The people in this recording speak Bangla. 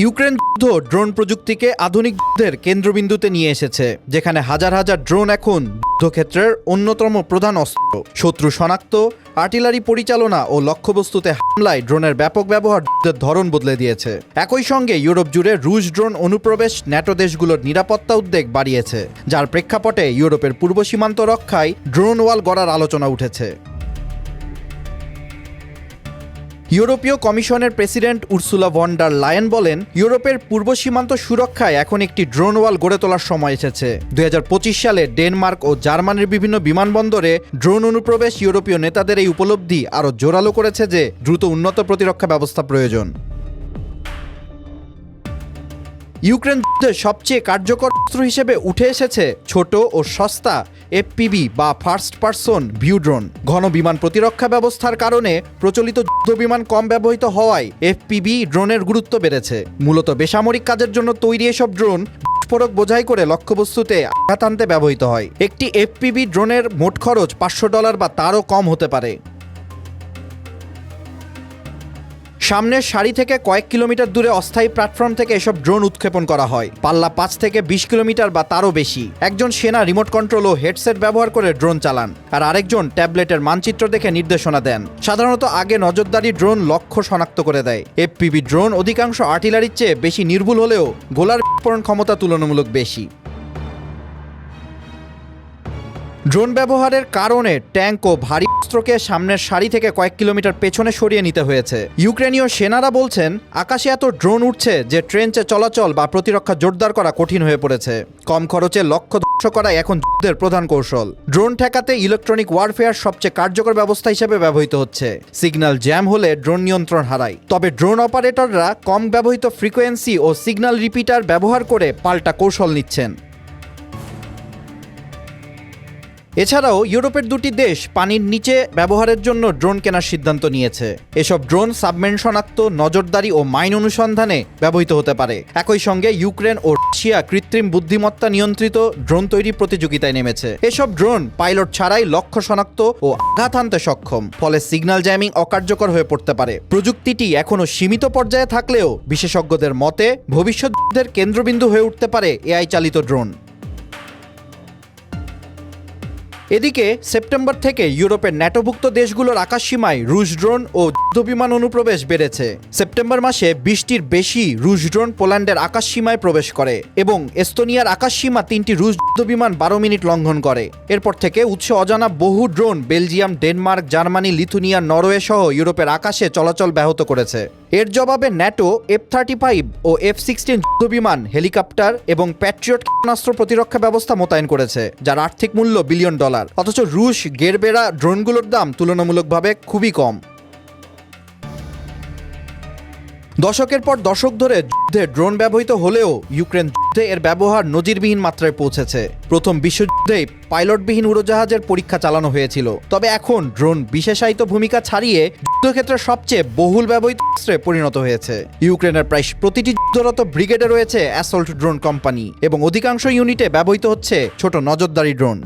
ইউক্রেন যুদ্ধ ড্রোন প্রযুক্তিকে আধুনিক যুদ্ধের কেন্দ্রবিন্দুতে নিয়ে এসেছে, যেখানে হাজার হাজার ড্রোন এখন যুদ্ধক্ষেত্রের অন্যতম প্রধান অস্ত্র। শত্রু শনাক্ত, আর্টিলারি পরিচালনা ও লক্ষ্যবস্তুতে হামলায় ড্রোনের ব্যাপক ব্যবহার যুদ্ধের ধরন বদলে দিয়েছে। একই সঙ্গে ইউরোপ জুড়ে রুশ ড্রোন অনুপ্রবেশ ন্যাটো দেশগুলোর নিরাপত্তা উদ্বেগ বাড়িয়েছে, যার প্রেক্ষাপটে ইউরোপের পূর্ব সীমান্ত রক্ষায় ড্রোন ওয়াল গড়ার আলোচনা উঠেছে। ইউরোপীয় কমিশনের president Ursula von der Leyen বলেন, ইউরোপের পূর্ব সীমান্ত সুরক্ষায় এখন একটি ড্রোন ওয়াল গড়ে তোলার সময় এসেছে। 2025 সালে ডেনমার্ক ও জার্মানির বিভিন্ন বিমানবন্দরে ড্রোন অনুপ্রবেশ ইউরোপীয় নেতাদের এই উপলব্ধি আরও জোরালো করেছে যে দ্রুত উন্নত প্রতিরক্ষা ব্যবস্থা প্রয়োজন। ইউক্রেন যুদ্ধে সবচেয়ে কার্যকর অস্ত্র হিসেবে উঠে এসেছে ছোট ও সস্তা এফপিভি বা ফার্স্ট পারসন ভিউ ড্রোন। ঘন বিমান প্রতিরক্ষা ব্যবস্থার কারণে প্রচলিত যুদ্ধবিমান কম ব্যবহৃত হওয়ায় এফপিভি ড্রোনের গুরুত্ব বেড়েছে। মূলত বেসামরিক কাজের জন্য তৈরি এসব ড্রোন বিস্ফোরক বোঝাই করে লক্ষ্যবস্তুতে আঘাত আনতে ব্যবহৃত হয়। একটি এফপিভি ড্রোনের মোট খরচ $500 বা তারও কম হতে পারে। সামনের সারি থেকে কয়েক কিলোমিটার দূরে অস্থায়ী প্ল্যাটফর্ম থেকে এসব ড্রোন উৎক্ষেপণ করা হয়। পাল্লা 5 থেকে 20 কিলোমিটার বা তারও বেশি। একজন সেনা রিমোট কন্ট্রোল ও হেডসেট ব্যবহার করে ড্রোন চালান, আর আরেকজন ট্যাবলেটের মানচিত্র দেখে নির্দেশনা দেন। সাধারণত আগে নজরদারি ড্রোন লক্ষ্য শনাক্ত করে দেয়। এফপিভি ড্রোন অধিকাংশ আর্টিলারির চেয়ে বেশি নির্ভুল হলেও গোলার বিস্ফোরণ ক্ষমতা তুলনামূলক বেশি। ড্রোন ব্যবহারের কারণে ট্যাঙ্ক ও ভারী অস্ত্রকে সামনের সারি থেকে কয়েক কিলোমিটার পেছনে সরিয়ে নিতে হয়েছে। ইউক্রেনীয় সেনারা বলছেন, আকাশে এত ড্রোন উঠছে যে ট্রেঞ্চে চলাচল বা প্রতিরক্ষা জোরদার করা কঠিন হয়ে পড়েছে। কম খরচে লক্ষ্য ধ্বংস করাই এখন যুদ্ধের প্রধান কৌশল। ড্রোন ঠেকাতে ইলেকট্রনিক ওয়ারফেয়ার সবচেয়ে কার্যকর ব্যবস্থা হিসেবে ব্যবহৃত হচ্ছে। সিগন্যাল জ্যাম হলে ড্রোন নিয়ন্ত্রণ হারায়, তবে ড্রোন অপারেটররা কম ব্যবহৃত ফ্রিকোয়েন্সি ও সিগন্যাল রিপিটার ব্যবহার করে পাল্টা কৌশল নিচ্ছেন। এছাড়াও ইউরোপের দুটি দেশ পানির নিচে ব্যবহারের জন্য ড্রোন কেনার সিদ্ধান্ত নিয়েছে। এসব ড্রোন সাবমেরিন শনাক্ত, নজরদারি ও মাইন অনুসন্ধানে ব্যবহৃত হতে পারে। একই সঙ্গে ইউক্রেন ও রাশিয়া কৃত্রিম বুদ্ধিমত্তা নিয়ন্ত্রিত ড্রোন তৈরির প্রতিযোগিতায় নেমেছে। এসব ড্রোন পাইলট ছাড়াই লক্ষ্য শনাক্ত ও আঘাত হানতে সক্ষম, ফলে সিগন্যাল জ্যামিং অকার্যকর হয়ে পড়তে পারে। প্রযুক্তিটি এখনও সীমিত পর্যায়ে থাকলেও বিশেষজ্ঞদের মতে ভবিষ্যৎ যুদ্ধের কেন্দ্রবিন্দু হয়ে উঠতে পারে এআই চালিত ড্রোন। এদিকে সেপ্টেম্বর থেকে ইউরোপের ন্যাটোভুক্ত দেশগুলোর আকাশসীমায় রুশ ড্রোন ও যুদ্ধবিমান অনুপ্রবেশ বেড়েছে। সেপ্টেম্বর মাসে 20টির বেশি রুশ ড্রোন পোল্যান্ডের আকাশসীমায় প্রবেশ করে এবং এস্তোনিয়ার আকাশসীমা 3টি রুশ যুদ্ধবিমান 12 মিনিট লঙ্ঘন করে। এরপর থেকে উৎস অজানা বহু drone Belgium, Denmark, Germany, Lithuania, Norway সহ ইউরোপের আকাশে চলাচল ব্যাহত করেছে। এর জবাবে ন্যাটো F-35 ও F-16 যুদ্ধবিমান, হেলিকপ্টার এবং প্যাট্রিয়ট ক্ষেপণাস্ত্র প্রতিরক্ষা ব্যবস্থা মোতায়েন করেছে, যার আর্থিক মূল্য $বিলিয়ন। অথচ রুশ গেরবেরা ড্রোনগুলোর দাম তুলনামূলকভাবে খুবই কম। দশকের পর দশক ধরে যুদ্ধে ড্রোন ব্যবহৃত হলেও ইউক্রেন যুদ্ধে এর ব্যবহার নজিরবিহীন মাত্রায় পৌঁছেছে। প্রথম বিশ্বযুদ্ধেই পাইলটবিহীন উড়োজাহাজের পরীক্ষা চালানো হয়েছিল, তবে এখন ড্রোন বিশেষায়িত ভূমিকা ছাড়িয়ে যুদ্ধক্ষেত্রে সবচেয়ে বহুল ব্যবহৃত অস্ত্রে পরিণত হয়েছে। ইউক্রেনের প্রায় প্রতিটি যুদ্ধরত ব্রিগেডে রয়েছে অ্যাসল্ট ড্রোন কোম্পানি এবং অধিকাংশ ইউনিটে ব্যবহৃত হচ্ছে ছোট নজরদারি ড্রোন।